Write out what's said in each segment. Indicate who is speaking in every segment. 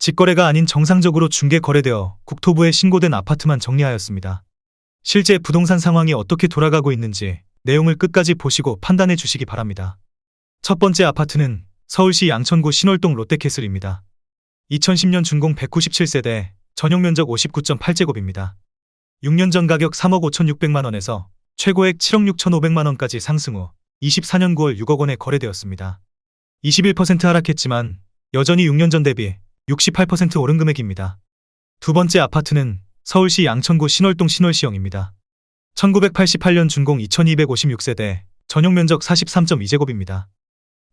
Speaker 1: 직거래가 아닌 정상적으로 중개 거래되어 국토부에 신고된 아파트만 정리하였습니다. 실제 부동산 상황이 어떻게 돌아가고 있는지 내용을 끝까지 보시고 판단해 주시기 바랍니다. 첫 번째 아파트는 서울시 양천구 신월동 롯데캐슬입니다. 2010년 준공 197세대, 전용 면적 59.8제곱입니다. 6년 전 가격 3억 5,600만원에서 최고액 7억 6,500만원까지 상승 후 24년 9월 6억 원에 거래되었습니다. 21% 하락했지만 여전히 6년 전 대비 68% 오른 금액입니다. 두 번째 아파트는 서울시 양천구 신월동 신월시형입니다. 1988년 준공 2256세대, 전용 면적 43.2제곱입니다.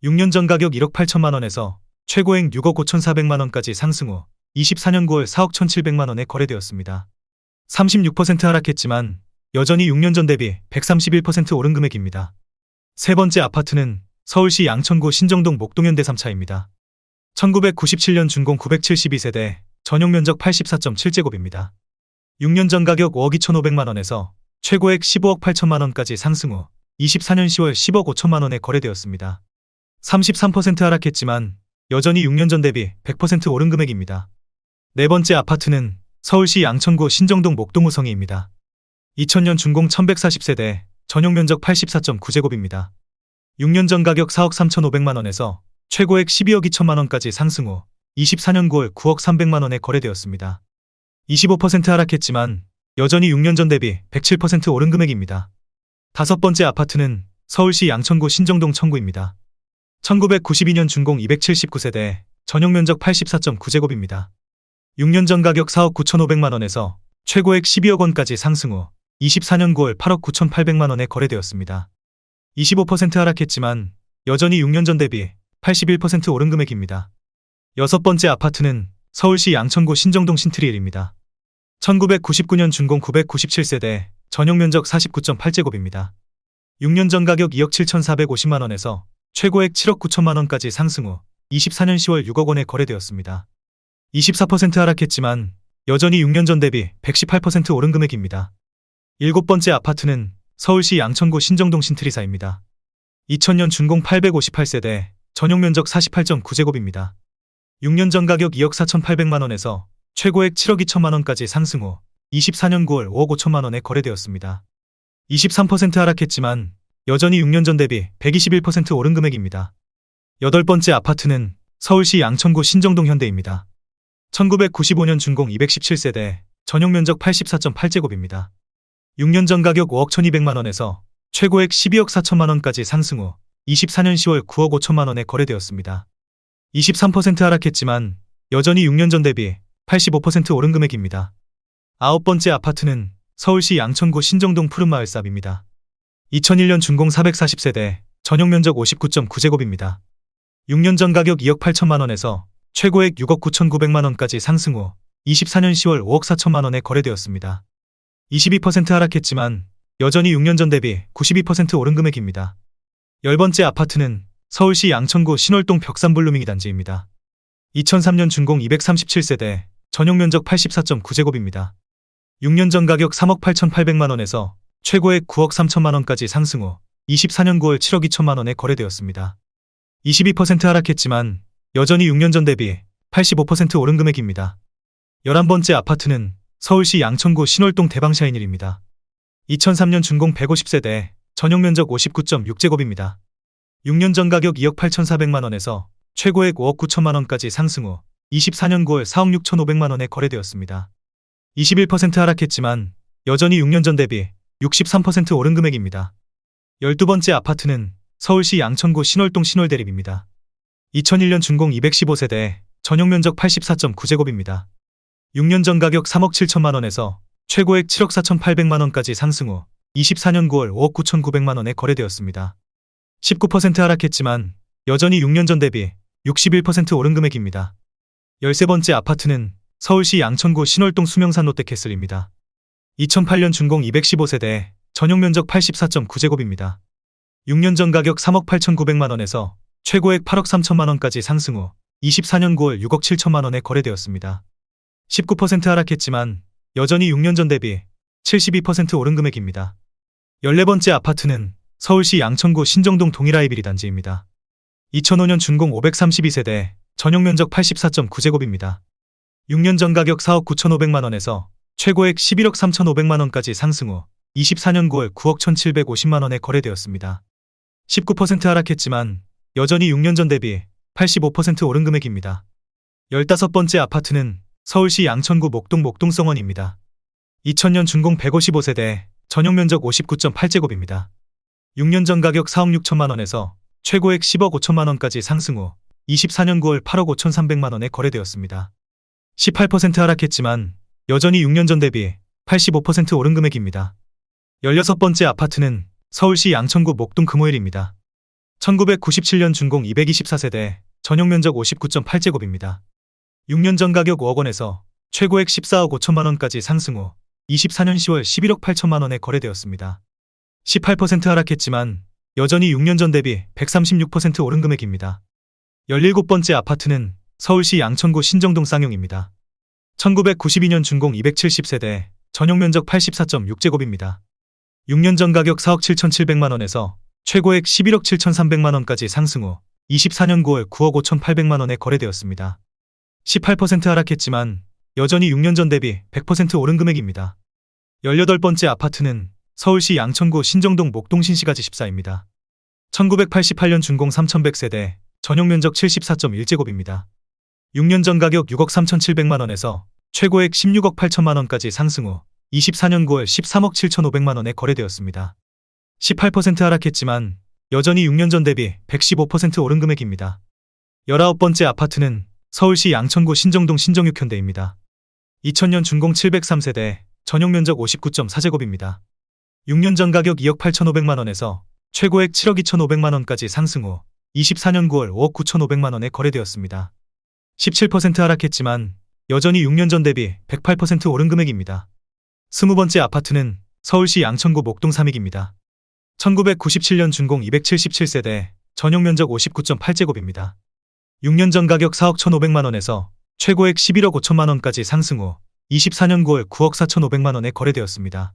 Speaker 1: 6년 전 가격 1억 8천만원에서 최고액 6억 5,400만원까지 상승 후 24년 9월 4억 1,700만원에 거래되었습니다. 36% 하락했지만 여전히 6년 전 대비 131% 오른 금액입니다. 세 번째 아파트는 서울시 양천구 신정동 목동현대 3차입니다. 1997년 준공 972세대, 전용 면적 84.7제곱입니다. 6년 전 가격 5억 2,500만원에서 최고액 15억 8천만원까지 상승 후 24년 10월 10억 5천만원에 거래되었습니다. 33% 하락했지만 여전히 6년 전 대비 100% 오른 금액입니다. 네 번째 아파트는 서울시 양천구 신정동 목동우성이입니다. 2000년 준공 1140세대, 전용 면적 84.9제곱입니다. 6년 전 가격 4억 3,500만원에서 최고액 12억 2천만원까지 상승 후 24년 9월 9억 300만원에 거래되었습니다. 25% 하락했지만 여전히 6년 전 대비 107% 오른 금액입니다. 다섯 번째 아파트는 서울시 양천구 신정동 청구입니다. 1992년 준공 279세대, 전용 면적 84.9제곱입니다. 6년 전 가격 4억 9,500만원에서 최고액 12억 원까지 상승 후 24년 9월 8억 9,800만원에 거래되었습니다. 25% 하락했지만 여전히 6년 전 대비 81% 오른 금액입니다. 여섯 번째 아파트는 서울시 양천구 신정동 신트리엘입니다. 1999년 준공 997세대, 전용 면적 49.8제곱입니다. 6년 전 가격 2억 7,450만원에서 최고액 7억 9천만원까지 상승 후 24년 10월 6억 원에 거래되었습니다. 24% 하락했지만 여전히 6년 전 대비 118% 오른 금액입니다. 일곱 번째 아파트는 서울시 양천구 신정동 신트리사입니다. 2000년 준공 858세대, 전용 면적 48.9제곱입니다. 6년 전 가격 2억 4,800만원에서 최고액 7억 2천만원까지 상승 후 24년 9월 5억 5천만원에 거래되었습니다. 23% 하락했지만 여전히 6년 전 대비 121% 오른 금액입니다. 여덟 번째 아파트는 서울시 양천구 신정동 현대입니다. 1995년 준공 217세대, 전용 면적 84.8제곱입니다. 6년 전 가격 5억 1,200만원에서 최고액 12억 4천만원까지 상승 후 24년 10월 9억 5천만원에 거래되었습니다. 23% 하락했지만 여전히 6년 전 대비 85% 오른 금액입니다. 아홉 번째 아파트는 서울시 양천구 신정동 푸른마을삽입니다. 2001년 준공 440세대, 전용 면적 59.9제곱입니다. 6년 전 가격 2억 8천만원에서 최고액 6억 9,900만원까지 상승 후 24년 10월 5억 4천만원에 거래되었습니다. 22% 하락했지만 여전히 6년 전 대비 92% 오른 금액입니다. 열 번째 아파트는 서울시 양천구 신월동 벽산블루밍이 단지입니다. 2003년 준공 237세대, 전용 면적 84.9제곱입니다. 6년 전 가격 3억 8,800만원에서 최고액 9억 3천만원까지 상승 후 24년 9월 7억 2천만원에 거래되었습니다. 22% 하락했지만 여전히 6년 전 대비 85% 오른 금액입니다. 11번째 아파트는 서울시 양천구 신월동 대방샤인힐입니다. 2003년 준공 150세대, 전용 면적 59.6제곱입니다. 6년 전 가격 2억 8,400만원에서 최고액 5억 9천만원까지 상승 후 24년 9월 4억 6,500만원에 거래되었습니다. 21% 하락했지만 여전히 6년 전 대비 63% 오른 금액입니다. 12번째 아파트는 서울시 양천구 신월동 신월대립입니다. 2001년 준공 215세대, 전용 면적 84.9제곱입니다. 6년 전 가격 3억 7천만원에서 최고액 7억 4,800만원까지 상승 후 24년 9월 5억 9,900만원에 거래되었습니다. 19% 하락했지만 여전히 6년 전 대비 61% 오른 금액입니다. 13번째 아파트는 서울시 양천구 신월동 수명산 롯데캐슬입니다. 2008년 준공 215세대, 전용 면적 84.9제곱입니다. 6년 전 가격 3억 8,900만원에서 최고액 8억 3천만원까지 상승 후 24년 9월 6억 7천만원에 거래되었습니다. 19% 하락했지만 여전히 6년 전 대비 72% 오른 금액입니다. 14번째 아파트는 서울시 양천구 신정동 동일아이비리 단지입니다. 2005년 준공 532세대, 전용 면적 84.9제곱입니다. 6년 전 가격 4억 9,500만 원에서 최고액 11억 3,500만 원까지 상승 후 24년 9월 9억 1,750만 원에 거래되었습니다. 19% 하락했지만 여전히 6년 전 대비 85% 오른 금액입니다. 15번째 아파트는 서울시 양천구 목동성원입니다. 2000년 준공 155세대, 전용 면적 59.8제곱입니다. 6년 전 가격 4억 6천만 원에서 최고액 10억 5천만 원까지 상승 후 24년 9월 8억 5,300만 원에 거래되었습니다. 18% 하락했지만 여전히 6년 전 대비 85% 오른 금액입니다. 16번째 아파트는 서울시 양천구 목동 금호일입니다. 1997년 준공 224세대, 전용 면적 59.8제곱입니다. 6년 전 가격 5억 원에서 최고액 14억 5천만 원까지 상승 후 24년 10월 11억 8천만 원에 거래되었습니다. 18% 하락했지만 여전히 6년 전 대비 136% 오른 금액입니다. 17번째 아파트는 서울시 양천구 신정동 쌍용입니다. 1992년 준공 270세대, 전용 면적 84.6제곱입니다. 6년 전 가격 4억 7,700만 원에서 최고액 11억 7,300만 원까지 상승 후 24년 9월 9억 5,800만 원에 거래되었습니다. 18% 하락했지만 여전히 6년 전 대비 100% 오른 금액입니다. 18번째 아파트는 서울시 양천구 신정동 목동신시가지 14입니다. 1988년 준공 3,100세대, 전용 면적 74.1제곱입니다. 6년 전 가격 6억 3,700만 원에서 최고액 16억 8천만 원까지 상승 후 24년 9월 13억 7,500만 원에 거래되었습니다. 18% 하락했지만 여전히 6년 전 대비 115% 오른 금액입니다. 19번째 아파트는 서울시 양천구 신정동 신정육현대입니다. 2000년 준공 703세대, 전용 면적 59.4제곱입니다. 6년 전 가격 2억 8,500만 원에서 최고액 7억 2,500만 원까지 상승 후 24년 9월 5억 9,500만 원에 거래되었습니다. 17% 하락했지만 여전히 6년 전 대비 108% 오른 금액입니다. 20번째 아파트는 서울시 양천구 목동 삼익입니다. 1997년 준공 277세대, 전용 면적 59.8제곱입니다. 6년 전 가격 4억 1,500만 원에서 최고액 11억 5천만 원까지 상승 후 24년 9월 9억 4,500만 원에 거래되었습니다.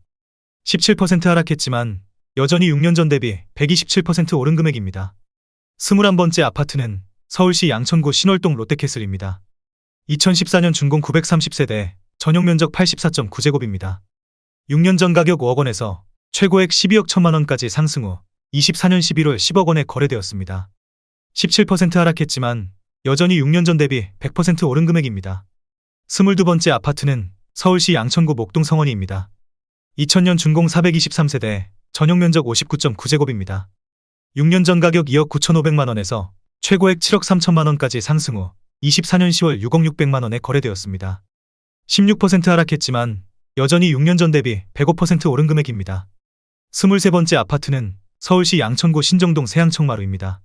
Speaker 1: 17% 하락했지만 여전히 6년 전 대비 127% 오른 금액입니다. 21번째 아파트는 서울시 양천구 신월동 롯데캐슬입니다. 2014년 준공 930세대, 전용 면적 84.9제곱입니다. 6년 전 가격 5억 원에서 최고액 12억 1천만 원까지 상승 후 24년 11월 10억 원에 거래되었습니다. 17% 하락했지만 여전히 6년 전 대비 100% 오른 금액입니다. 22번째 아파트는 서울시 양천구 목동성원이입니다. 2000년 준공 423세대, 전용 면적 59.9제곱입니다. 6년 전 가격 2억 9,500만 원에서 최고액 7억 3천만 원까지 상승 후 24년 10월 6억 600만 원에 거래되었습니다. 16% 하락했지만 여전히 6년 전 대비 105% 오른 금액입니다. 23번째 아파트는 서울시 양천구 신정동 세양청마루입니다.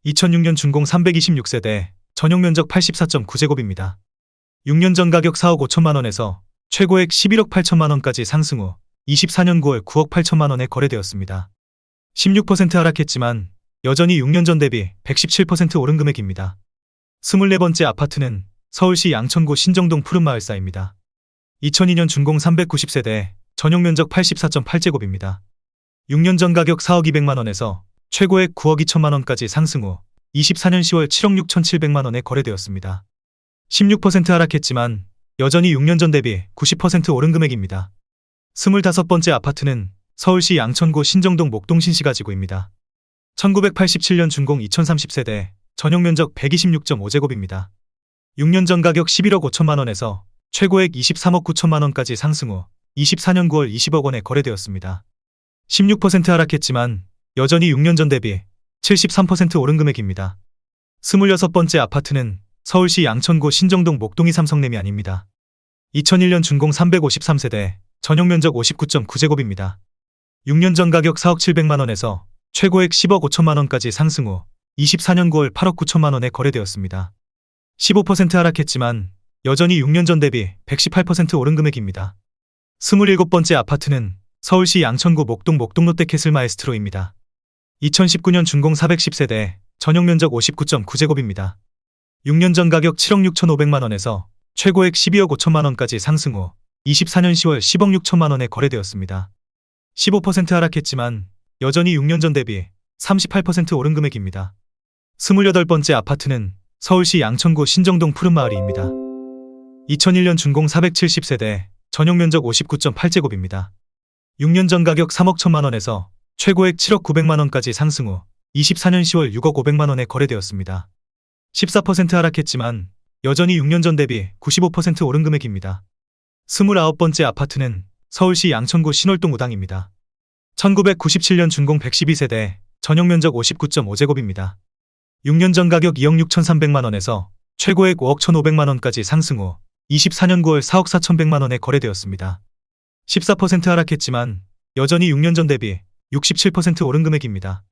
Speaker 1: 2006년 준공 326세대, 전용 면적 84.9제곱입니다. 6년 전 가격 4억 5천만 원에서 최고액 11억 8천만 원까지 상승 후 24년 9월 9억 8천만 원에 거래되었습니다. 16% 하락했지만 여전히 6년 전 대비 117% 오른 금액입니다. 24번째 아파트는 서울시 양천구 신정동 푸른마을사입니다. 2002년 준공 390세대, 전용 면적 84.8제곱입니다. 6년 전 가격 4억 200만 원에서 최고액 9억 2천만 원까지 상승 후 24년 10월 7억 6,700만 원에 거래되었습니다. 16% 하락했지만 여전히 6년 전 대비 90% 오른 금액입니다. 25번째 아파트는 서울시 양천구 신정동 목동신시가지구입니다. 1987년 준공 2030세대, 전용 면적 126.5제곱입니다. 6년 전 가격 11억 5천만 원에서 최고액 23억 9천만 원까지 상승 후 24년 9월 20억 원에 거래되었습니다. 16% 하락했지만 여전히 6년 전 대비 73% 오른 금액입니다. 26번째 아파트는 서울시 양천구 신정동 목동이 삼성레미안입니다. 2001년 준공 353세대, 전용 면적 59.9제곱입니다. 6년 전 가격 4억 700만 원에서 최고액 10억 5천만 원까지 상승 후 24년 9월 8억 9천만 원에 거래되었습니다. 15% 하락했지만 여전히 6년 전 대비 118% 오른 금액입니다. 27번째 아파트는 서울시 양천구 목동 롯데캐슬 마에스트로입니다. 2019년 준공 410세대, 전용 면적 59.9제곱입니다. 6년 전 가격 7억 6,500만 원에서 최고액 12억 5천만 원까지 상승 후 24년 10월 10억 6천만 원에 거래되었습니다. 15% 하락했지만 여전히 6년 전 대비 38% 오른 금액입니다. 28번째 아파트는 서울시 양천구 신정동 푸른마을이입니다. 2001년 준공 470세대, 전용 면적 59.8제곱입니다. 6년 전 가격 3억 1천만 원에서 최고액 7억 9백만 원까지 상승 후 24년 10월 6억 5백만 원에 거래되었습니다. 14% 하락했지만 여전히 6년 전 대비 95% 오른 금액입니다. 29번째 아파트는 서울시 양천구 신월동 우당입니다. 1997년 준공 112세대, 전용 면적 59.5제곱입니다. 6년 전 가격 2억 6천3백만 원에서 최고액 5억 1,500만 원까지 상승 후 24년 9월 4억 4천백만 원에 거래되었습니다. 14% 하락했지만 여전히 6년 전 대비 67% 오른 금액입니다.